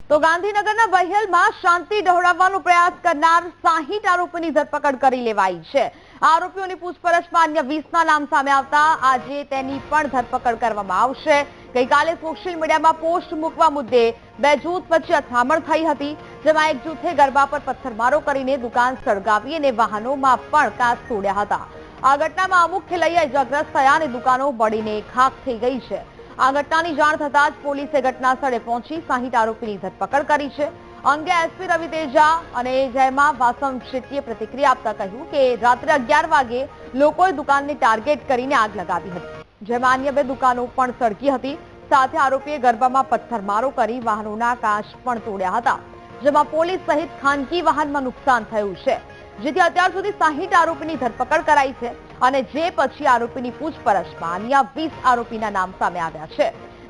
તો ગાંધીનગરના બહિયલમાં શાંતિ ડહોળવવાનો પ્રયાસ કરનાર 60 આરોપીની ધરપકડ કરી લેવાઈ છે। આરોપીઓની પૂછપરછમાં અન્ય 20ના નામ સામે આવતા આજે તેની પણ ધરપકડ કરવામાં આવશે। ગઈકાલે સોશિયલ મીડિયામાં પોસ્ટ મૂકવા મુદ્દે બે જૂથ વચ્ચે અથડામણ થઈ હતી, જેમાં એક જૂથે ગરબા પર પથ્થરમારો કરીને દુકાન સળગાવી અને વાહનોમાં પણ કાચ તોડ્યા હતા। આ ઘટનામાં અમુક ખેલૈયા ઇજાગ્રસ્ત થયા અને દુકાનો બળીને ખાખ થઈ ગઈ છે। આ ઘટનાની જાણ થતાં જ પોલીસે ઘટના સ્થળે પહોંચી 60 આરોપીની ધરપકડ કરી છે। અંગે એસપી રવિ તેજા અને જયમા વાસમ શેટ્ટીએ પ્રતિક્રિયા આપતા કહ્યું કે રાત્રે 11 વાગે લોકોએ દુકાનને ટાર્ગેટ કરીને આગ લગાવી હતી, જેમાં અન્ય બે દુકાનો પણ સળગી હતી। સાથે આરોપીએ ગરબામાં પથ્થરમારો કરી વાહનોના કાચ પણ તોડ્યા હતા, જેમાં પોલીસ સહિત ખાનગી વાહનમાં નુકસાન થયું છે, જેથી અત્યાર સુધી 60 આરોપીની ધરપકડ કરાઈ છે અને જે પછી આરોપીની પૂછપરછમાં અન્ય 20 આરોપીના નામ સામે આવ્યા છે,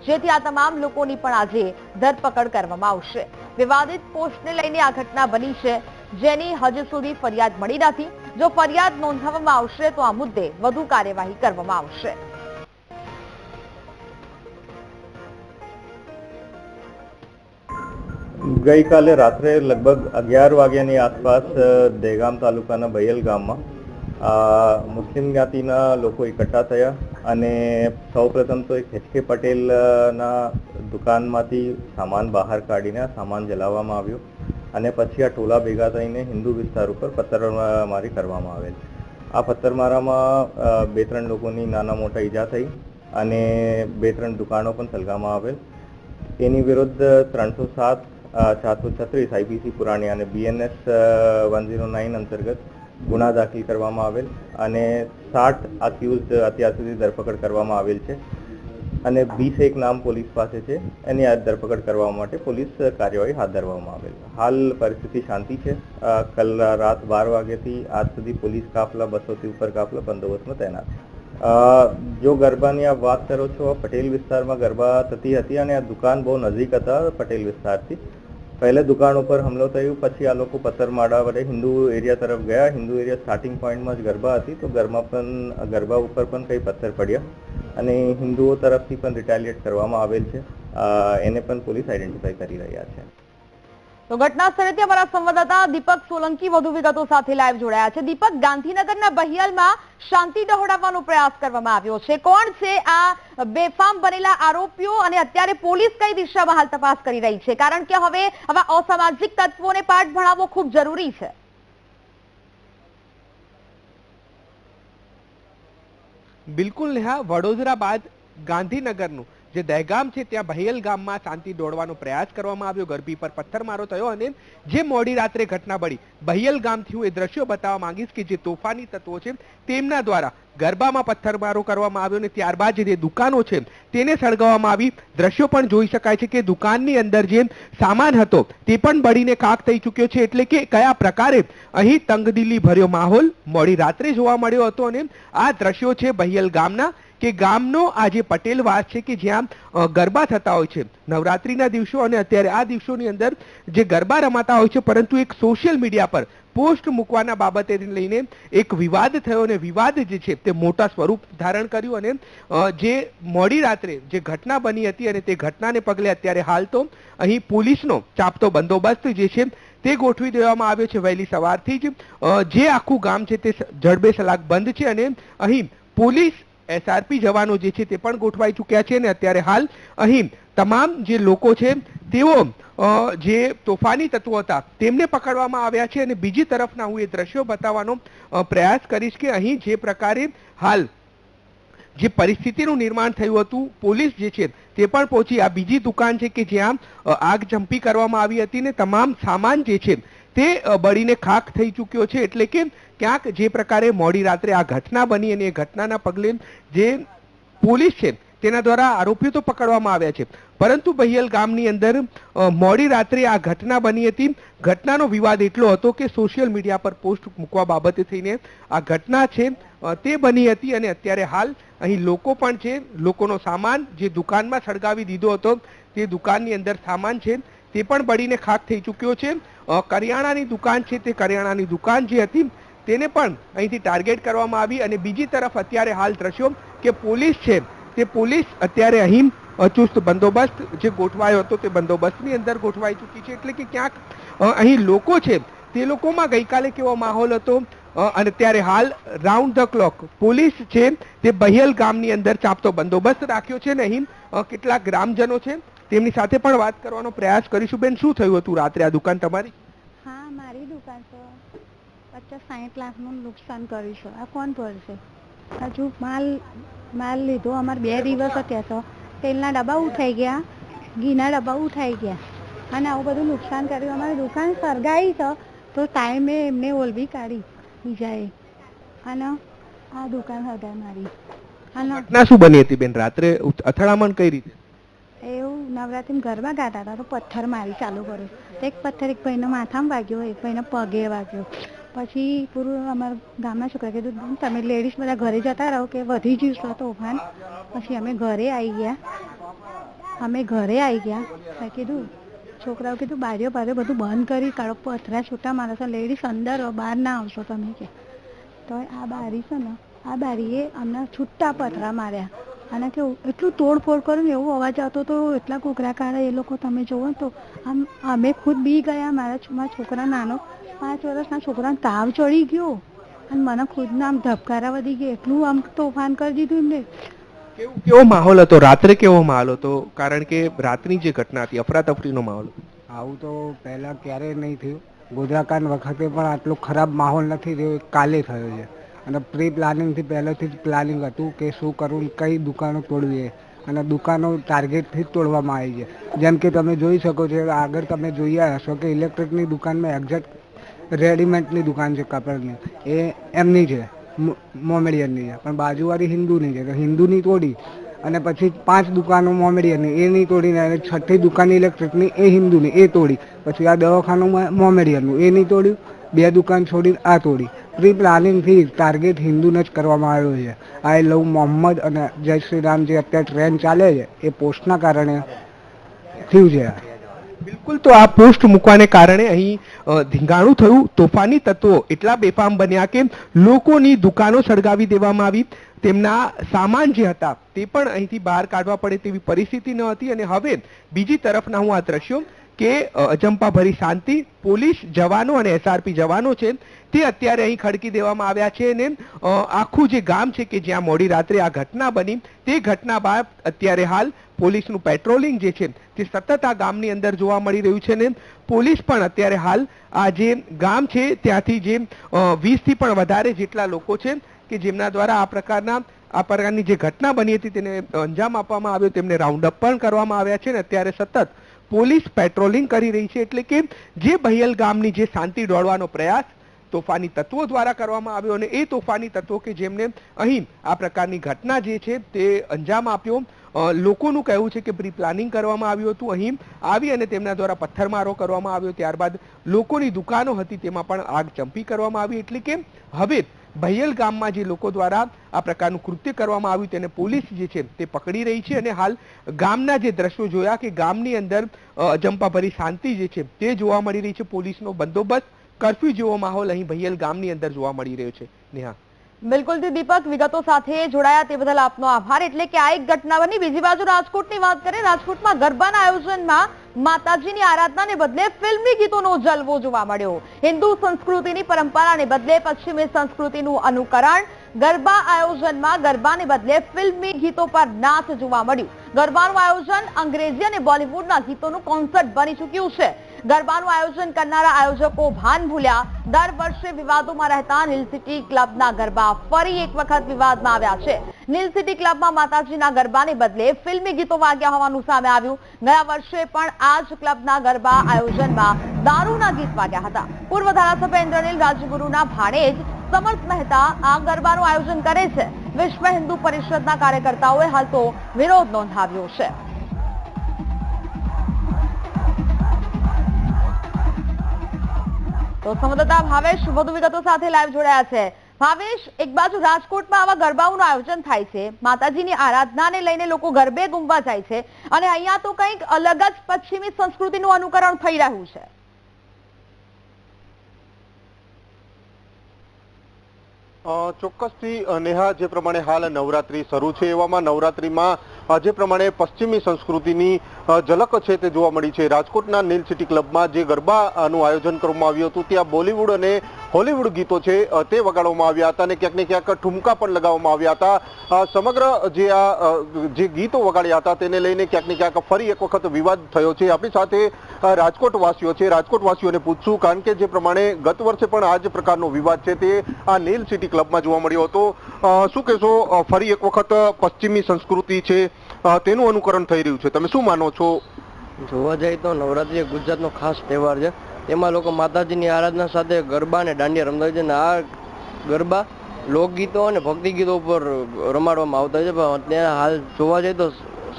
જેથી આ તમામ લોકોની પણ આજે ધરપકડ કરવામાં આવશે। વિવાદિત પોસ્ટને લઈને આ ઘટના બની છે, જેની હજુ સુધી ફરિયાદ મળી નથી। જો ફરિયાદ નોંધાવવામાં આવશે તો આ મુદ્દે વધુ કાર્યવાહી કરવામાં આવશે। गई काले रात्रे लगभग 11 वाग्यानी आसपास दहेगाम तालुकाना बहियल गामમાં મુસ્લિમ જ્ઞાતિના લોકો એકઠા થયા અને સૌપ્રથમ તો એક એચકે પટેલના દુકાનમાંથી સામાન બહાર કાઢીને સામાન જલાવવામાં આવ્યો અને પછી આ ટોલા ભેગા થઈને હિન્દુ વિસ્તાર ઉપર પથ્થરમારી કરવામાં આવેલ। આ પથ્થરમારામાં 2-3 લોકોની નાના મોટા ઈજા થઈ અને 2-3 દુકાનો પણ સળગાવવામાં આવેલ। એની વિરુદ્ધ 307 436 આઈપીસી પુરાણી અને બીએનએસ 109 અંતર્ગત ગુના દાખલ કરવામાં આવેલ અને 60 અક્યુઝડ અત્યાર સુધી ધરપકડ કરવામાં આવેલ છે અને 21 નામ પોલીસ પાસે છે। એની આ ધરપકડ કરવા માટે પોલીસ કાર્યવાહી હાથ ધરવામાં આવેલ। હાલ પરિસ્થિતિ શાંતિ છે। કલ રાત 12 વાગ્યાથી આજ સુધી પોલીસ કાફલા 200થી ઉપર કાફલા બંદોબસ્તમાં તૈનાત છે। જો ગરબાની આપ વાત કરો છો, પટેલ વિસ્તારમાં ગરબા થતી હતી અને આ દુકાન બહુ નજીક હતા પટેલ વિસ્તારથી। पहले दुकान पर हमलो थयो, पछी आ लोग पत्थरमारा वडे हिंदू एरिया तरफ गया। हिंदू एरिया स्टार्टिंग पॉइंट में गरबा थी तो गरबा ऊपर पण कई पत्थर पड़्या અને હિન્દુઓ તરફથી પણ રિટેલિએટ કરવામાં આવેલ છે। એને પણ પોલીસ આઈડેન્ટિફાઈ કરી રહ્યા છે। તો ઘટના સ્થળેથી અમારા સંવાદદાતા દીપક સોલંકી વધુ વિગતો સાથે લાઈવ જોડાયા છે। દીપક, ગાંધીનગરના બહિયલમાં શાંતિ ડહોળવવાનો પ્રયાસ કરવામાં આવ્યો છે, કોણ છે આ બેફામ બનેલા આરોપીઓ અને અત્યારે પોલીસ કઈ દિશામાં હાલ તપાસ કરી રહી છે, કારણ કે હવે આવા અસામાજિક તત્વોને પાઠ ભણાવવો ખૂબ જરૂરી છે। બિલકુલ નેહા, વડોદરા બાદ ગાંધીનગરનું જે દહેગામ છે ત્યાં બહિયલ ગામમાં શાંતિ દોડવાનો પ્રયાસ કરવામાં આવ્યો, ગરબી પર પથ્થરમારો થયો અને જે મોડી રાત્રે ઘટના બની બહિયલ ગામથી હું એ દ્રશ્યો બતાવવા માંગીશ કે જે તોફાની તત્વો છે તેમના દ્વારા ગરબામાં પથ્થરમારો કરવામાં આવ્યો અને ત્યારબાદ જે દુકાનો છે તેને સળગાવવામાં આવી। દ્રશ્યો પણ જોઈ શકાય છે કે દુકાનની અંદર જે સામાન હતો તે પણ બળીને ખાખ થઈ ચૂક્યો છે, એટલે કે કયા પ્રકારે અહીં તંગદિલી ભર્યો માહોલ મોડી રાત્રે જોવા મળ્યો હતો। અને આ દ્રશ્યો છે બહિયલ ગામના કે ગામનો આ જે પટેલવાસ છે કે જ્યાં ગરબા થતા હોય છે નવરાત્રીના દિવસો અને અત્યારે આ દિવસોની અંદર જે ગરબા રમાતા હોય છે, પરંતુ એક સોશિયલ મીડિયા પર પોસ્ટ મૂકવાના બાબતે લઈને એક વિવાદ થયો અને વિવાદ જે છે તે મોટા સ્વરૂપ ધારણ કર્યું અને જે મોડી રાત્રે જે ઘટના બની હતી અને તે ઘટનાને પગલે અત્યારે હાલ તો અહીં પોલીસનો ચાપતો બંદોબસ્ત જે છે તે ગોઠવી દેવામાં આવ્યો છે। વહેલી સવારથી જ જે આખું ગામ છે તે જડબે સલાક બંધ છે અને અહીં પોલીસ એસઆરપી જવાનો જે છે તે પણ ગોઠવાઈ ચૂક્યા છે અને અત્યારે હાલ અહીં તમામ જે લોકો છે તેઓ જે તોફાની તત્વો હતા તેમને પકડવામાં આવ્યા છે। અને બીજી તરફના હું એ દ્રશ્યો બતાવવાનો પ્રયાસ કરીશ કે અહીં જે પ્રકારે હાલ જે પરિસ્થિતિનું નિર્માણ થયું હતું, પોલીસ જે છે તે પણ પહોંચી। આ બીજી દુકાન છે કે જ્યાં આગ ઝંપી કરવામાં આવી હતી ને તમામ સામાન જે છે તે બળીને ખાખ થઈ ચૂક્યો છે, એટલે કે ક્યાંક જે પ્રકારે મોડી રાત્રે આ ઘટના બની અને એ ઘટનાના પગલે જે પોલીસ છે તેના દ્વારા આરોપીઓ તો પકડવામાં આવ્યા છે, પરંતુ બહિયલ ગામની અંદર મોડી રાત્રે આ ઘટના બની હતી। ઘટનાનો વિવાદ એટલો હતો કે સોશિયલ મીડિયા પર પોસ્ટ મૂકવા બાબતે થઈને આ ઘટના છે તે બની હતી અને અત્યારે હાલ અહીં લોકો પણ છે, લોકોનો સામાન જે દુકાનમાં સળગાવી દીધો હતો તે દુકાનની અંદર સામાન છે તે પણ બળીને ખાખ થઈ ચૂક્યો છે। કરિયાણાની દુકાન છે તે કરિયાણાની દુકાન જે હતી તેને પણ અહીંથી ટાર્ગેટ કરવામાં આવી અને બીજી તરફ અત્યારે હાલ દ્રશ્યો કે પોલીસ છે તે પોલીસ અત્યારે અહીં ચુસ્ત બંદોબસ્ત જે ગોઠવાયો હતો તે બંદોબસ્તની અંદર ગોઠવાઈ ચૂકી છે. એટલે કે ક્યાંક અહીં લોકો છે તે લોકોમાં ગઈકાલે કેવો માહોલ હતો અને ત્યારે હાલ રાઉન્ડ ધ ક્લોક પોલીસ છે તે બહિયલ ગામની અંદર ચાંપતો બંદોબસ્ત રાખ્યો છે. ને અહીં કેટલાક ગ્રામજનો છે તેમની સાથે પણ વાત કરવાનો પ્રયાસ કરીશું. બેન, શું થયું હતું રાત્રે આ દુકાન તમારી? હા, મારી દુકાન તો 50-60 લાખનું નુકસાન કર્યું છે. આ કોણ ભરશે? હજુ માલ લીધો અમારે 2 દિવસ થયા તો તેલના ડબ્બા ઉઠાઈ ગયા, ઘીના ડબ્બા ઉઠાઈ ગયા અને આવું બધું નુકસાન કર્યું. અમારી દુકાન સળગાવી તો ટાઈમે એમને ઓલવી કાઢી બીજાએ અને આ દુકાન સળગાવી મારી. ઘટના શું બની હતી બેન રાત્રે? અથડામણ કઈ રીતે? એવું નવરાત્રિમાં ગરબા ગાતા હતા તો પથ્થર મારી ચાલુ કર્યું. એક પથ્થર એક ભાઈના માથામાં વાગ્યો, એક ભાઈના પગે વાગ્યો. પછી પૂરું અમારા ગામના છોકરા કીધું તમે લેડીઝ બધા ઘરે જતા રહો કે વધી જશે તોફાન. પછી અમે ઘરે આવી ગયા. મેં કીધું છોકરાઓ કીધું બારીઓ બધું બંધ કરી કાઢો, પથરા છૂટા મારો છો, લેડીઝ અંદર બહાર ના આવશો તમે કે. તો આ બારી છે ને, આ બારીએ અમને છૂટા પથરા માર્યા અને કેવું એટલું તોડફોડ કર્યું ને એવો અવાજ આવતો તો એટલા કૂકરા કાઢે એ લોકો. તમે જુઓ ને તો આમ અમે ખુદ બી ગયા. મારા છોકરા નાનો 5 વર્ષના છોકરાને તાવ ચડી ગયો અને મને ખુદને આમ ધબકારા વધી ગયા. એટલું આમ તોફાન કરી દીધું એમને. કેવો માહોલ હતો રાત્રે? કેવો માહોલ હતો? કારણ કે રાતની જે ઘટના હતી અફરાતફરીનો માહોલ. આવું તો પહેલા ક્યારેય નહીં થયું. ગોધરાકાંડ વખતે પણ આટલો ખરાબ માહોલ નથી થયો, કાલે થયો છે. અને પ્રી પ્લાનિંગથી પહેલેથી જ પ્લાનિંગ હતું કે શું કરવું, કઈ દુકાનો તોડવી અને દુકાનો ટાર્ગેટથી જ તોડવામાં આવી છે. જેમ કે તમે જોઈ શકો છો, આગળ તમે જોયા હશો કે ઇલેક્ટ્રિકની દુકાનમાં એક્ઝેક્ટ રેડીમેડની દુકાન છે કપડની, એ એમની છે, મોમેડિયનની છે, પણ બાજુવાળી હિન્દુની છે. તો હિન્દુની તોડી અને પછી 5 દુકાનો મોમેડિયનની એ નહીં તોડીને અને 6ઠી દુકાન ઇલેક્ટ્રિકની એ હિન્દુની એ તોડી. પછી આ દવાખાનું મોમેડિયનનું એ નહીં તોડ્યું, 2 દુકાન છોડીને આ તોડી. પ્રી પ્લાનિંગથી ટાર્ગેટ હિન્દુને જ કરવામાં આવ્યો છે. આઈ લવ મોહમ્મદ અને જય શ્રી રામ જે અત્યારે ટ્રેન્ડ ચાલે છે એ પોસ્ટના કારણે થયું છે. બિલકુલ. તો આ પોસ્ટ મૂકવાને કારણે અહીં ધીંગાણું થયું. તોફાની તત્વો એટલા બેફામ બન્યા કે લોકોની દુકાનો સળગાવી દેવામાં આવી. તેમના સામાન જે હતા તે પણ અહીંથી બહાર કાઢવા પડે તેવી પરિસ્થિતિ ન હતી. અને હવે બીજી તરફના હું આ દ્રશ્યો કે અજંપાભરી શાંતિ પોલીસ જવાનો અને એસઆરપી જવાનો છે તે અત્યારે અહીં ખડકી દેવામાં આવ્યા છે. અને આખું જે ગામ છે કે જ્યાં મોડી રાત્રે આ ઘટના બની તે ઘટના બાદ અત્યારે હાલ પોલીસનું પેટ્રોલિંગ જે છે તે સતત આ ગામની અંદર જોવા મળી રહ્યું છે. ને પોલીસ પણ અત્યારે હાલ આ જે ગામ છે ત્યાંથી જે 20 થી પણ વધારે જેટલા લોકો છે કે જેમના દ્વારા આ પ્રકારની જે ઘટના બની હતી તેને અંજામ આપવામાં આવ્યો, તેમને રાઉન્ડ અપ પણ કરવામાં આવ્યા છે. ને અત્યારે સતત પોલીસ પેટ્રોલિંગ કરી રહી છે. એટલે કે જે બહિયલ ગામની જે શાંતિ દોડવાનો પ્રયાસ તોફાની તત્વો દ્વારા કરવામાં આવ્યો અને એ તોફાની તત્વો કે જેમને અહીં આ પ્રકારની ઘટના જે છે તે અંજામ આપ્યો, લોકોનું કહેવું છે કે પ્રી પ્લાનિંગ કરવામાં આવ્યું હતું. અહીં આવી અને તેમના દ્વારા પથ્થરમારો કરવામાં આવ્યો. ત્યારબાદ લોકોની દુકાનો હતી તેમાં પણ આગ ચંપી કરવામાં આવી. એટલે કે હવે બહિયલ ગામમાં જે લોકો દ્વારા આ પ્રકારનું કૃત્ય કરવામાં આવ્યું તેને પોલીસ જે છે તે પકડી રહી છે. અને હાલ ગામના જે દ્રશ્યો જોયા કે ગામની અંદર અજંપાભરી શાંતિ જે છે તે જોવા મળી રહી છે. પોલીસનો બંદોબસ્ત, કર્ફ્યુ જેવો માહોલ અહીં બહિયલ ગામની અંદર જોવા મળી રહ્યો છે. નેહા. બિલકુલ દીપક, વિગતો સાથે જોડાયા તે બદલ આપનો આભાર. એટલે કે આ એક ઘટના બની. બીજી બાજુ રાજકોટની વાત કરીએ. રાજકોટમાં ગરબાના આયોજનમાં માતાજીની આરાધનાને બદલે ફિલ્મી ગીતોનો જલવો જોવા મળ્યો. હિન્દુ સંસ્કૃતિની પરંપરાને બદલે પશ્ચિમી સંસ્કૃતિનું અનુકરણ. ગરબા આયોજનમાં ગરબાને બદલે ફિલ્મી ગીતો પર નાચ જોવા મળ્યું. ગરબાનું આયોજન અંગ્રેજી અને બોલિવૂડના ગીતોનું કોન્સર્ટ બની ચૂક્યું છે. ગરબાનું આયોજન કરનારા આયોજકો ભાન ભૂલ્યા. દર વર્ષે વિવાદોમાં રહેતા નીલ સિટી ક્લબના ગરબા ફરી એક વખત વિવાદમાં આવ્યા છે. નીલ સિટી ક્લબમાં માતાજીના ગરબાને બદલે ફિલ્મી ગીતો વાગ્યા હોવાનું સામે આવ્યું. ગયા વર્ષે પણ આ જ ક્લબના ગરબા આયોજનમાં દારૂના ગીત વાગ્યા હતા. પૂર્વ ધારાસભ્ય ઇન્દ્રનીલ રાજગુરુના ભાણેજ સમર્થ મહેતા આ ગરબાનું આયોજન કરે છે. વિશ્વ હિન્દુ પરિષદના કાર્યકર્તાઓએ હાલ તો વિરોધ નોંધાવ્યો છે. તો સંવાદદાતા ભાવેશ વધુ વિગતો સાથે લાઈવ જોડાયા છે. ભાવેશ, એક બાજુ રાજકોટમાં આવા ગરબાઓનું આયોજન થાય છે, માતાજીની આરાધનાને લઈને લોકો ગરબે ગુમવા જાય છે અને અહીંયા તો કંઈક અલગ જ પશ્ચિમી સંસ્કૃતિનું અનુકરણ થઈ રહ્યું છે. ચોક્કસથી નેહા, જે પ્રમાણે હાલ નવરાત્રી શરૂ છે એવામાં નવરાત્રીમાં જે પ્રમાણે પશ્ચિમી સંસ્કૃતિની ઝલક છે તે જોવા મળી છે. રાજકોટના નીલ સિટી ક્લબમાં જે ગરબાનું આયોજન કરવામાં આવ્યું હતું ત્યાં બોલિવૂડ અને હોલિવૂડ ગીતો છે તે વગાડવામાં આવ્યા હતા અને ક્યાંક ને ક્યાંક ઠુમકા પણ લગાવવામાં આવ્યા હતા. સમગ્ર જે ગીતો વગાડ્યા હતા તેને લઈને ક્યાંક ને ક્યાંક ફરી એક વખત વિવાદ થયો છે. આપણી સાથે રાજકોટવાસીઓ છે, રાજકોટવાસીઓને પૂછશું, કારણ કે જે પ્રમાણે ગત વર્ષે પણ આ જ પ્રકારનો વિવાદ છે તે આ નીલ સિટી ક્લબમાં જોવા મળ્યો હતો. શું કહેશો, ફરી એક વખત પશ્ચિમી સંસ્કૃતિ છે તેનું અનુકરણ થઈ રહ્યું છે, તમે શું માનો છો? જોવા જઈએ તો નવરાત્રી ગુજરાતનો ખાસ તહેવાર છે. તેમાં લોકો માતાજીની આરાધના સાથે ગરબા અને દાંડિયા રમતા હોય છે અને આ ગરબા લોકગીતો અને ભક્તિ ગીતો ઉપર રમાડવામાં આવતા હોય છે. પણ અત્યારે હાલ જોવા જઈએ તો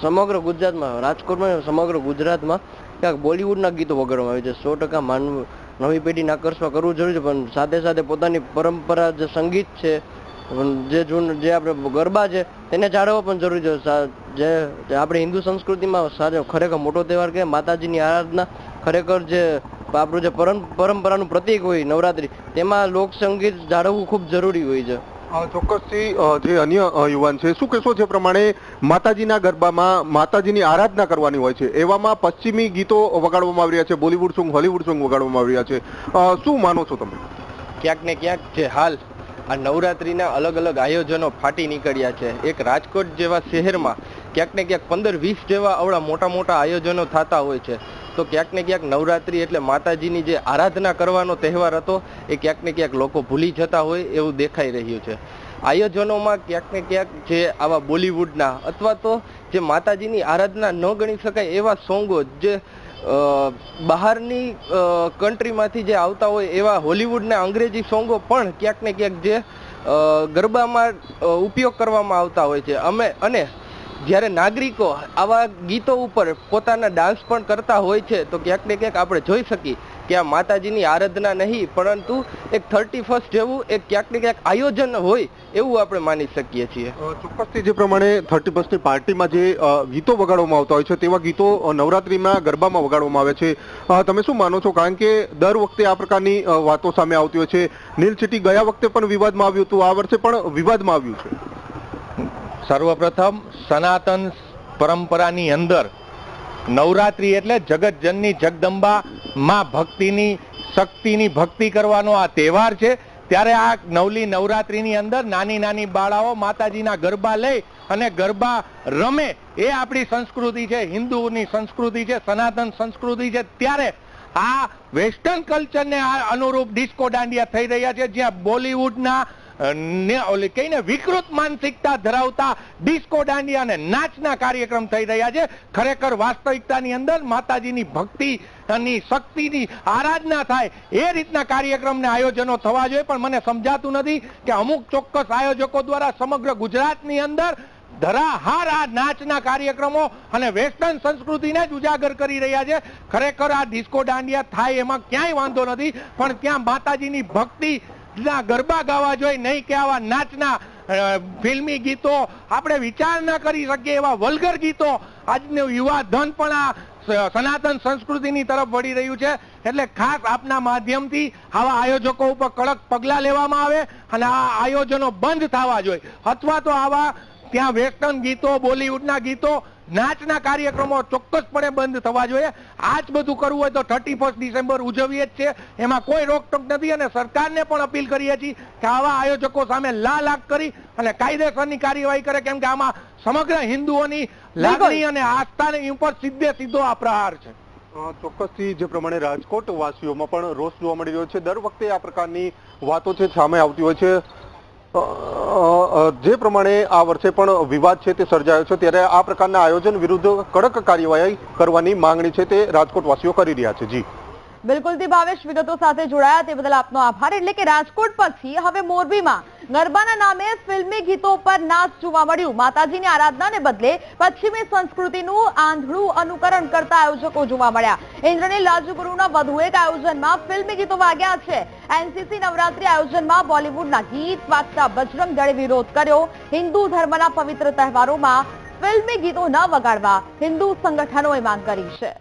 સમગ્ર ગુજરાતમાં, રાજકોટમાં સમગ્ર ગુજરાતમાં ક્યાંક બોલિવૂડના ગીતો વગાડવામાં આવે છે. 100% માનવું, નવી પેઢીને આકર્ષવા કરવું જરૂરી છે, પણ સાથે સાથે પોતાની પરંપરા જે સંગીત છે, જે આપણે ગરબા છે તેને જાળવવા પણ જરૂરી છે. જે આપણે હિન્દુ સંસ્કૃતિમાં ખરેખર મોટો તહેવાર કે માતાજીની આરાધના, ખરેખર જે આપણું જે પરંપરાનું પ્રતીક હોય નવરાત્રી, તેમાં લોકસંગીત જાળવવું ખૂબ જરૂરી હોય છે. ચોક્કસથી જે અન્ય યુવાન છે, શું કહેશો, જે પ્રમાણે માતાજીના ગરબામાં માતાજીની આરાધના કરવાની હોય છે એવામાં પશ્ચિમી ગીતો વગાડવામાં આવી રહ્યા છે, બોલિવૂડ સોંગ, હોલિવૂડ સોંગ વગાડવામાં આવી રહ્યા છે, શું માનો છો તમે? ક્યાંક ને ક્યાંક જે હાલ આ નવરાત્રીના અલગ અલગ આયોજનો ફાટી નીકળ્યા છે. એક રાજકોટ જેવા શહેરમાં ક્યાંક ને ક્યાંક 15-20 જેવા આવડા મોટા મોટા આયોજનો થતા હોય છે. તો ક્યાંક ને ક્યાંક નવરાત્રી એટલે માતાજીની જે આરાધના કરવાનો તહેવાર હતો એ ક્યાંક ને ક્યાંક લોકો ભૂલી જતા હોય એવું દેખાઈ રહ્યું છે. આયોજનોમાં ક્યાંક ને ક્યાંક જે આવા બોલિવૂડના અથવા તો જે માતાજીની આરાધના ન ગણી શકાય એવા સોંગો, જે બહારની કન્ટ્રીમાંથી જે આવતા હોય એવા હોલિવૂડના અંગ્રેજી સોંગો પણ ક્યાંક ને ક્યાંક જે ગરબામાં ઉપયોગ કરવામાં આવતા હોય છે. અને જ્યારે નાગરિકો આવા ગીતો ઉપર પોતાના ડાન્સ પણ કરતા હોય છે તો ક્યાંક ને ક્યાંક આપણે જોઈ શકીએ કે આ માતાજીની આરાધના નહીં, પરંતુ એક 31st જેવું એક ક્યાંક ને ક્યાંક આયોજન હોય એવું આપણે માની શકીએ છીએ. ચોક્કસથી જે પ્રમાણે 31st ની પાર્ટીમાં જે ગીતો વગાડવામાં આવતા હોય છે તેવા ગીતો નવરાત્રીમાં ગરબામાં વગાડવામાં આવે છે, તમે શું માનો છો? કારણ કે દર વખતે આ પ્રકારની વાતો સામે આવતી હોય છે. નીલ સિટી ગયા વખતે પણ વિવાદમાં આવ્યું હતું, આ વર્ષે પણ વિવાદમાં આવ્યું છે. સર્વપ્રથમ સનાતન પરંપરાની અંદર નવરાત્રી એટલે જગતજનની જગદંબા માં ભક્તિની, શક્તિની ભક્તિ કરવાનો આ તહેવાર છે. ત્યારે આ નવરાત્રીની અંદર નાની નાની બાળાઓ માતાજીના ગરબા લઈ અને ગરબા રમે એ આપણી સંસ્કૃતિ છે, હિન્દુની સંસ્કૃતિ છે, સનાતન સંસ્કૃતિ છે. ત્યારે આ વેસ્ટર્ન કલ્ચરને અનુરૂપ ડિસ્કો દાંડિયા થઈ રહ્યા છે, જ્યાં બોલિવૂડના કહીને વિકૃત માનસિકતા ધરાવતા ડિસ્કો દાંડિયા અને નાચના કાર્યક્રમ થઈ રહ્યા છે. ખરેખર વાસ્તવિકતાની અંદર માતાજીની ભક્તિની, શક્તિની આરાધના થાય એ રીતના કાર્યક્રમને આયોજનો થવા જોઈએ, પણ મને સમજાતું નથી કે અમુક ચોક્કસ આયોજકો દ્વારા સમગ્ર ગુજરાતની અંદર ધરાહાર આ નાચના કાર્યક્રમો અને વેસ્ટર્ન સંસ્કૃતિને જ ઉજાગર કરી રહ્યા છે. ખરેખર આ ડિસ્કો દાંડિયા થાય એમાં ક્યાંય વાંધો નથી, પણ ત્યાં માતાજીની ભક્તિ ના ગરબા ગાવા જોઈએ, નહીં કે આવા નાચના ફિલ્મી ગીતો, આપણે વિચાર ના કરી શકીએ એવા વલ્ગર ગીતો. આજનું યુવા ધન પણ આ સનાતન સંસ્કૃતિની તરફ વળી રહ્યું છે. એટલે ખાસ આપના માધ્યમથી આવા આયોજકો ઉપર કડક પગલાં લેવામાં આવે અને આ આયોજનો બંધ થવા જોઈએ, અથવા તો આવા ત્યાં વેસ્ટર્ન ગીતો, બોલિવૂડના ગીતો, નાચના કાર્યક્રમો ચોક્કસપણે બંધ થવા જોઈએ. આ જ બધું કરવું હોય તો 31 ડિસેમ્બર ઉજવીએ જ છે, એમાં કોઈ રોકટોક નથી. અને સરકારને પણ અપીલ કરીએ છીએ કે આવા આયોજકો સામે લાખ કરી અને કાયદેસરની કાર્યવાહી કરે, કેમ કે આમાં સમગ્ર હિન્દુઓની લાગણી અને આસ્થાની ઉપર સીધો આ પ્રહાર છે. ચોક્કસથી જે પ્રમાણે રાજકોટ વાસીઓમાં પણ રોષ જોવા મળી રહ્યો છે. દર વખતે આ પ્રકારની વાતો છે સામે આવતી હોય છે. જે પ્રમાણે આ વર્ષે પણ વિવાદ છે તે સર્જાયો છે, ત્યારે આ પ્રકારના આયોજન વિરુદ્ધ કડક કાર્યવાહી કરવાની માંગણી છે તે રાજકોટવાસીઓ કરી રહ્યા છે. જી બિલકુલ થી ભાવેશ, વિગતો સાથે જોડાયા તે બદલ આપનો આભાર. એટલે કે રાજકોટ પછી હવે મોરબીમાં ગરબાના નામે ફિલ્મી ગીતો પર નાચ જોવા મળ્યું. માતાજીની આરાધનાને બદલે પશ્ચિમી સંસ્કૃતિનું આંધળું અનુકરણ કરતા આયોજકો જોવા મળ્યા. ઇન્દ્રનીલ રાજગુરુના વધુ એક આયોજનમાં ફિલ્મી ગીતો વાગ્યા છે. એનસીસી નવરાત્રી આયોજનમાં બોલિવૂડના ગીત વાગતા બજરંગ દળે વિરોધ કર્યો. હિન્દુ ધર્મના પવિત્ર તહેવારોમાં ફિલ્મી ગીતો ન વગાડવા હિન્દુ સંગઠનોએ માંગ કરી છે.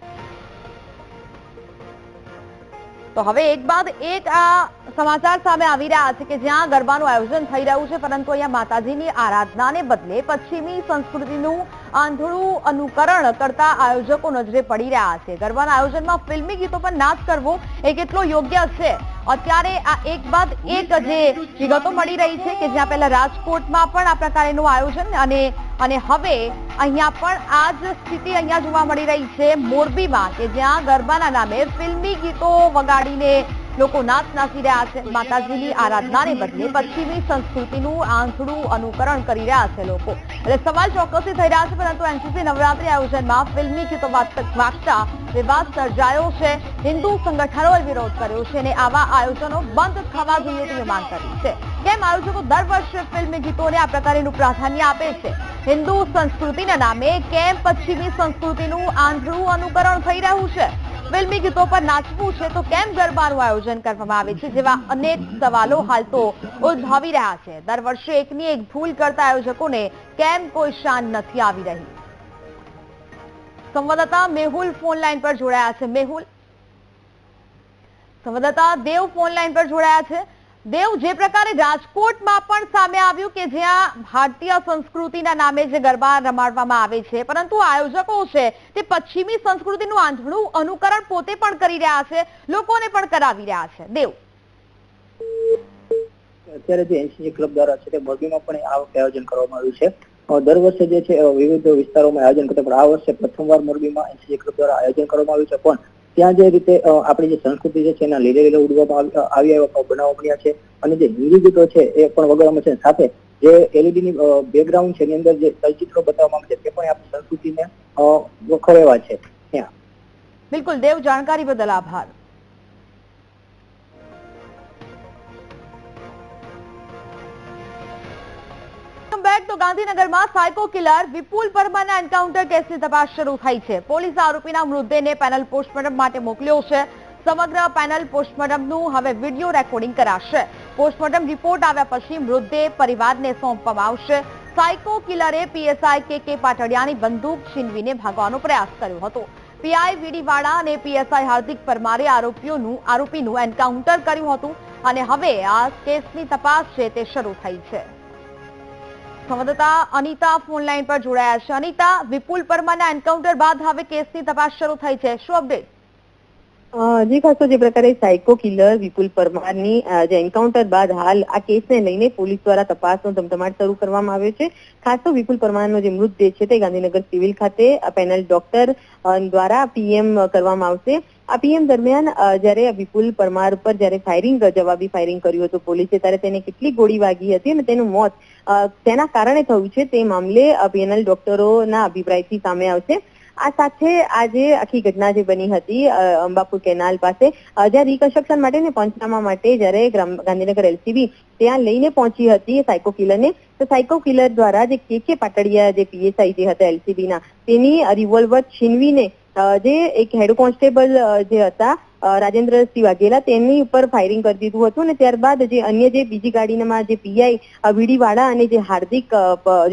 તો હવે એક બાદ એક આ સમાચાર સામે આવી રહ્યા છે કે જ્યાં ગરબાનું આયોજન થઈ રહ્યું છે, પરંતુ અહીંયા માતાજીની આરાધનાને બદલે પશ્ચિમી સંસ્કૃતિનું આંધળું અનુકરણ કરતા આયોજકો નજરે પડી રહ્યા છે. ગરબાના આયોજનમાં ફિલ્મી ગીતો પર નાચ કરવો એ કેટલો યોગ્ય છે? અત્યારે આ એક બાદ એક જે વિગતો મળી રહી છે કે જ્યાં પહેલા રાજકોટમાં પણ આ પ્રકારનું આયોજન અને હવે અહીંયા પણ આ જ સ્થિતિ અહીંયા જોવા મળી રહી છે મોરબીમાં, કે જ્યાં ગરબાના નામે ફિલ્મી ગીતો વગાડીને લોકો નાચ નાચી રહ્યા છે. માતાજીની આરાધનાને બદલે પશ્ચિમી સંસ્કૃતિનું આંધળું અનુકરણ કરી રહ્યા છે લોકો. એટલે સવાલ ચોક્કસથી થઈ રહ્યા છે, પરંતુ એનસીસી નવરાત્રી આયોજનમાં ફિલ્મી ગીતો વાગતા વિવાદ સર્જાયો છે. હિન્દુ સંગઠનોએ વિરોધ કર્યો છે અને આવા આયોજનો બંધ થવા જોઈએ તેવી માંગ કરી છે. કેમ આયોજકો દર વર્ષે ફિલ્મી ગીતોને આ પ્રકારનું પ્રાધાન્ય આપે છે? હિન્દુ સંસ્કૃતિના નામે કેમ પશ્ચિમી સંસ્કૃતિનું આંધળું અનુકરણ થઈ રહ્યું છે? ફિલ્મી ગીતો પર નાચવું છે તો કેમ ગરબાનું આયોજન કરવામાં આવે છે? જેવા અનેક સવાલો હાલ તો ઉદ્ભવી રહ્યા છે. દર વર્ષે એકની એક ભૂલ કરતા આયોજકોને કેમ કોઈ શાન નથી આવી રહી? સંવાદદાતા મેહુલ ફોન લાઈન પર જોડાયા છે. મેહુલ, સંવાદદાતા દેવ ફોન લાઈન પર જોડાયા છે. દેવ, જે પ્રકારે રાજકોટમાં પણ સામે આવ્યું કે જ્યાં ભારતીય સંસ્કૃતિના નામે જે ગરબા રમાડવામાં આવે છે, પરંતુ આયોજકો છે તે પશ્ચિમી સંસ્કૃતિનું આંધળું અનુકરણ પોતે પણ કરી રહ્યા છે, લોકોને પણ કરાવી રહ્યા છે. દેવ, અત્યારે જે એનસીસી ક્લબ દ્વારા છે તે મોરબીમાં પણ આ વખતે આયોજન કરવામાં આવ્યું છે. દર વર્ષે જે છે વિવિધ વિસ્તારોમાં આયોજન કરતા, પણ આ વર્ષે પ્રથમવાર મોરબીમાં એનસીસી ક્લબ દ્વારા આયોજન કરવામાં આવ્યું છે. પણ ત્યાં જે રીતે આપણી જે સંસ્કૃતિ છે એના લીલે લીલે ઉડવામાં આવી એવા બનાવો બન્યા છે, અને જે હિન્દી ગીતો છે એ પણ વગાડવામાં છે. સાથે જે એલઈડી ની બેકગ્રાઉન્ડ છે એની અંદર જે ચલચિત્રો બતાવવામાં આવે છે તે પણ આપણી સંસ્કૃતિને વખોરેવા છે. ત્યાં બિલકુલ દેવ, જાણકારી બદલ આભાર. તો ગાંધીનગરમાં સાયકો કિલર વિપુલ પરમારના એન્કાઉન્ટર કેસની તપાસ શરૂ થઈ છે. પોલીસે આરોપીના મૃતદેહને પેનલ પોસ્ટમોર્ટમ માટે મોકલ્યો છે. સમગ્ર પેનલ પોસ્ટમોર્ટમનું હવે વિડીયો રેકોર્ડિંગ કરાશે. પોસ્ટમોર્ટમ રિપોર્ટ આવ્યા પછી મૃતદેહ પરિવારને સોંપવામાં આવશે. સાયકો કિલરે પીએસઆઈ કે પાટડિયાની બંદૂક છીનવીને ભાગવાનો પ્રયાસ કર્યો હતો. પીઆઈ વીડીવાડા અને પીએસઆઈ હાર્દિક પરમારે આરોપીનું એન્કાઉન્ટર કર્યું હતું અને હવે આ કેસની તપાસ છે તે શરૂ થઈ છે. સંવાદદાતા અનિતા ફોન લાઈન પર જોડાયા છે. અનિતા, વિપુલ પરમારના એન્કાઉન્ટર બાદ હવે કેસની તપાસ શરૂ થઈ છે, શું અપડેટ? જી ખાસ તો જે પ્રકારે સાયકો કિલર વિપુલ પરમારની જે એન્કાઉન્ટર બાદ હાલ આ કેસને લઈને પોલીસ દ્વારા તપાસનો ધમધમાટ શરૂ કરવામાં આવ્યો છે. ખાસ તો વિપુલ પરમારનો જે મૃતદેહ છે તે ગાંધીનગર સિવિલ ખાતે પેનલ ડોક્ટર દ્વારા પીએમ કરવામાં આવશે. આ પીએમ દરમિયાન જ્યારે વિપુલ પરમાર પર જ્યારે જવાબી ફાયરિંગ કર્યું હતું પોલીસે, ત્યારે તેને કેટલી ગોળી વાગી હતી અને તેનું મોત તેના કારણે થયું છે તે મામલે પેનલ ડોક્ટરોના અભિપ્રાયથી સામે આવશે. આ સાથે આજે આખી ઘટના જે બની હતી અંબાપુર કેનાલ પાસે, જ્યાં રિકન્સ્ટ્રક્શન માટે ને પંચનામા માટે જ્યારે ગાંધીનગર એલસીબી ત્યાં લઈને પહોંચી હતી સાયકો કિલરને, તો સાયકો કિલર દ્વારા જે કે પાટડિયા જે પીએસઆઈ જે હતા એલસીબીના, તેની રિવોલ્વર છીનવીને જે એક હેડ કોન્સ્ટેબલ જે હતા રાજેન્દ્રસિંહ વાઘેલા તેની ઉપર ફાયરિંગ કરી દીધું હતું. અને ત્યારબાદ જે અન્ય જે બીજી ગાડીમાં જે પીઆઈ વીડીવાડા અને જે હાર્દિક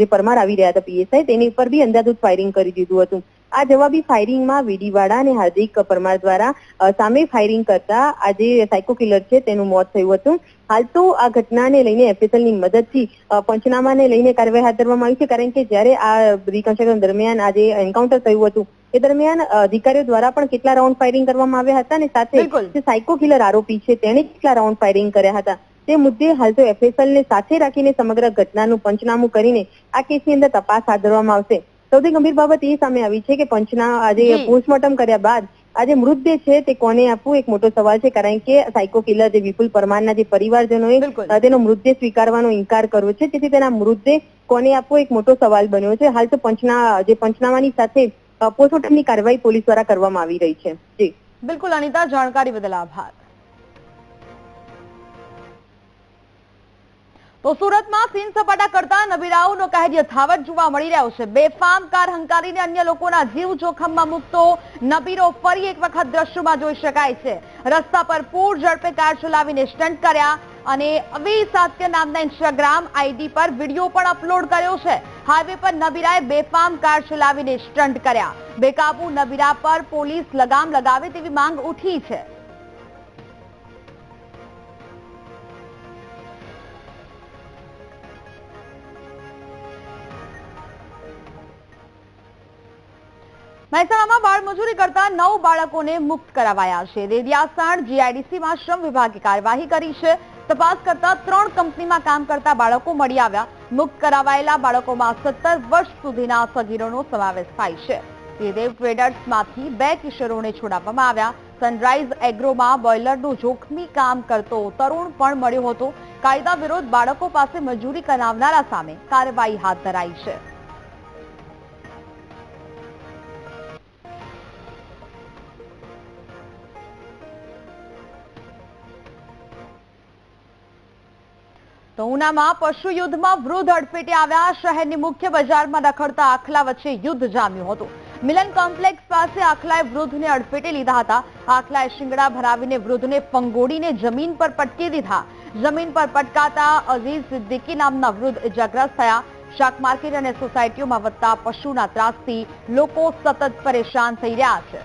જે પરમાર આવી રહ્યા હતા પીએસઆઈ, તેની ઉપર બી અંધાધૂંધ ફાયરિંગ કરી દીધું હતું. આ જવાબી ફાયરિંગમાં વીડીવાડા અને હાર્દિક પરમાર દ્વારા સામે ફાયરિંગ કરતા આ જે સાયકો કિલર છે તેનું મોત થયું હતું. હાલ તો આ ઘટનાને લઈને એફએસએલની મદદથી પંચનામાને લઈને કાર્યવાહી હાથ ધરવામાં આવી છે, કારણ કે જ્યારે આ રિકન્સ્ટ્રક્શન દરમિયાન આ જે એન્કાઉન્ટર થયું હતું એ દરમિયાન અધિકારીઓ દ્વારા પણ કેટલા રાઉન્ડ ફાયરિંગ કરવામાં આવ્યા હતા અને સાથે જે સાયકો કિલર આરોપી છે તેણે કેટલા રાઉન્ડ ફાયરિંગ કર્યા હતા તે મુદ્દે હાલ તો એફએસએલને સાથે રાખીને સમગ્ર ઘટનાનું પંચનામું કરીને આ કેસની અંદર તપાસ હાથ ધરવામાં આવશે. સૌથી ગંભીર બાબત એ સામે આવી છે કે આજે પોસ્ટમોર્ટમ કર્યા બાદ આજે મૃતદેહ છે તે કોને આપવું એક મોટો સવાલ છે, કારણ કે સાયકો કિલર જે વિપુલ પરમારના જે પરિવારજનોએ તેનો મૃતદેહ સ્વીકારવાનો ઇનકાર કર્યો છે, તેથી તેના મૃતદેહ કોને આપવો એક મોટો સવાલ બન્યો છે. હાલ તો પંચનામાની સાથે પોસ્ટમોર્ટમની કાર્યવાહી પોલીસ દ્વારા કરવામાં આવી રહી છે. જી બિલકુલ અનિતા, જાણકારી બદલ આભાર. તો સુરતમાં સીન સપાટા કરતા નબીરાઓનો કહેર યથાવત જોવા મળી રહ્યો છે. બેફામ કાર હંકારીને અન્ય લોકોના જીવ જોખમમાં મૂકતો નબીરો ફરી એક વખત દ્રશ્યોમાં જોઈ શકાય છે. રસ્તા પર પૂર ઝડપે કાર ચલાવીને સ્ટન્ટ કર્યા અને અવી સાત્ય નામના ઇન્સ્ટાગ્રામ આઈડી પર વિડીયો પણ અપલોડ કર્યો છે. હાઈવે પર નબીરાએ બેફામ કાર ચલાવીને સ્ટન્ટ કર્યા. બેકાબુ નબીરા પર પોલીસ લગામ લગાવે તેવી માંગ ઉઠી છે. મહેસાણામાં બાળમજૂરી કરતા 9 બાળકોને મુક્ત કરાવાયા છે. રેડિયાસાણ જીઆઈડીસીમાં શ્રમ વિભાગે કાર્યવાહી કરી છે. તપાસ કરતા 3 કંપનીમાં કામ કરતા બાળકો મળી આવ્યા. મુક્ત કરાવાયેલા બાળકોમાં 17 વર્ષ સુધીના સગીરોનો સમાવેશ થાય છે. શ્રીદેવ ટ્રેડર્સમાંથી 2 કિશોરોને છોડાવવામાં આવ્યા. સનરાઈઝ એગ્રોમાં બોઇલરનું જોખમી કામ કરતો તરુણ પણ મળ્યો હતો. કાયદા વિરોધ બાળકો પાસે મજૂરી કરાવનારા સામે કાર્યવાહી હાથ ધરાઈ છે. તો ઉનામાં પશુ યુદ્ધમાં વૃદ્ધ અડફેટે આવ્યા. શહેરની મુખ્ય બજારમાં રખડતા આખલા વચ્ચે યુદ્ધ જામ્યું હતું. મિલન કોમ્પ્લેક્સ પાસે આખલાએ વૃદ્ધને અડફેટે લીધા હતા. આખલાએ શિંગડા ભરાવીને વૃદ્ધને ફંગોડીને જમીન પર પટકી દીધા. જમીન પર પટકાતા અઝીઝ સિદ્દીકી નામના વૃદ્ધ ઇજાગ્રસ્ત થયા. શાક માર્કેટ અને સોસાયટીઓમાં વધતા પશુના ત્રાસથી લોકો સતત પરેશાન થઈ રહ્યા છે.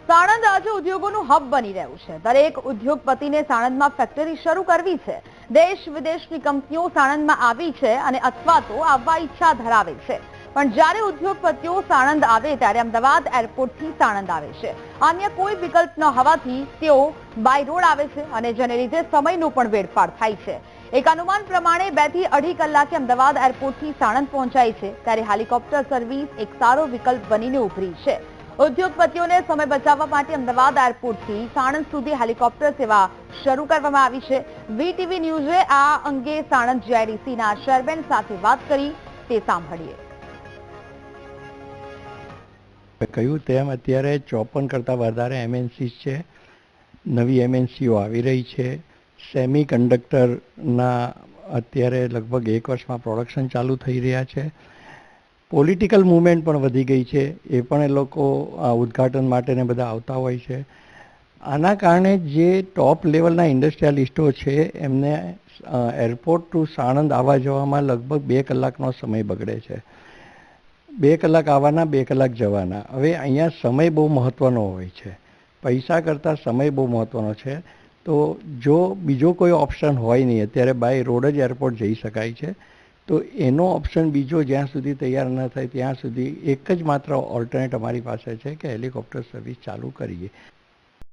સાણંદ આજે ઉદ્યોગોનું હબ બની રહ્યું છે. દરેક ઉદ્યોગપતિને સાણંદમાં ફેક્ટરી શરૂ કરવી છે. દેશ વિદેશની કંપનીઓ સાણંદમાં આવી છે અને અથવા તો આવવા ઈચ્છા ધરાવે છે. પણ જ્યારે ઉદ્યોગપતિઓ સાણંદ આવે ત્યારે અમદાવાદ એરપોર્ટથી સાણંદ આવે છે. અન્ય કોઈ વિકલ્પ ન હોવાથી તેઓ બાય રોડ આવે છે અને જેને લીધે સમયનો પણ વેડફાટ થાય છે. એક અનુમાન પ્રમાણે 2 થી 2.5 કલાકે અમદાવાદ એરપોર્ટથી સાણંદ પહોંચાય છે. ત્યારે હેલિકોપ્ટર સર્વિસ એક સારો વિકલ્પ બનીને ઉભરી છે. ઉદ્યોગપતિઓને સમય બચાવવા માટે અમદાવાદ એરપોર્ટથી સાણંદ સુધી હેલિકોપ્ટર સેવા શરૂ કરવામાં આવી છે. વીટીવી ન્યૂઝે આ અંગે સાણંદ જીઆઈડીસીના ચેરમેન સાથે વાત કરી, તે સાંભળીએ. કહ્યું તેમ અત્યારે 54 કરતાં વધારે એમએનસી છે. નવી એમએનસીઓ આવી રહી છે. સેમી કન્ડક્ટરના અત્યારે લગભગ 1 વર્ષમાં પ્રોડક્શન ચાલુ થઈ રહ્યા છે. પોલિટિકલ મૂવમેન્ટ પણ વધી ગઈ છે. એ પણ એ લોકો ઉદ્ઘાટન માટે ને બધા આવતા હોય છે. આના કારણે જે ટોપ લેવલના ઇન્ડસ્ટ્રીયાલિસ્ટો છે એમને એરપોર્ટ ટુ સાણંદ આવવા જવામાં લગભગ 2 કલાકનો સમય બગડે છે. 2 કલાક આવવાના, 2 કલાક જવાના. હવે અહીંયા સમય બહુ મહત્ત્વનો હોય છે. પૈસા કરતાં સમય બહુ મહત્ત્વનો છે. તો જો બીજો કોઈ ઓપ્શન હોય નહીં, અત્યારે બાય રોડ જ એરપોર્ટ જઈ શકાય છે, તો એનો ઓપ્શન બીજો જ્યાં સુધી તૈયાર ન થાય ત્યાં સુધી એક જ માત્ર ઓલ્ટરનેટ અમારી પાસે છે કે હેલિકોપ્ટર સર્વિસ ચાલુ કરીએ.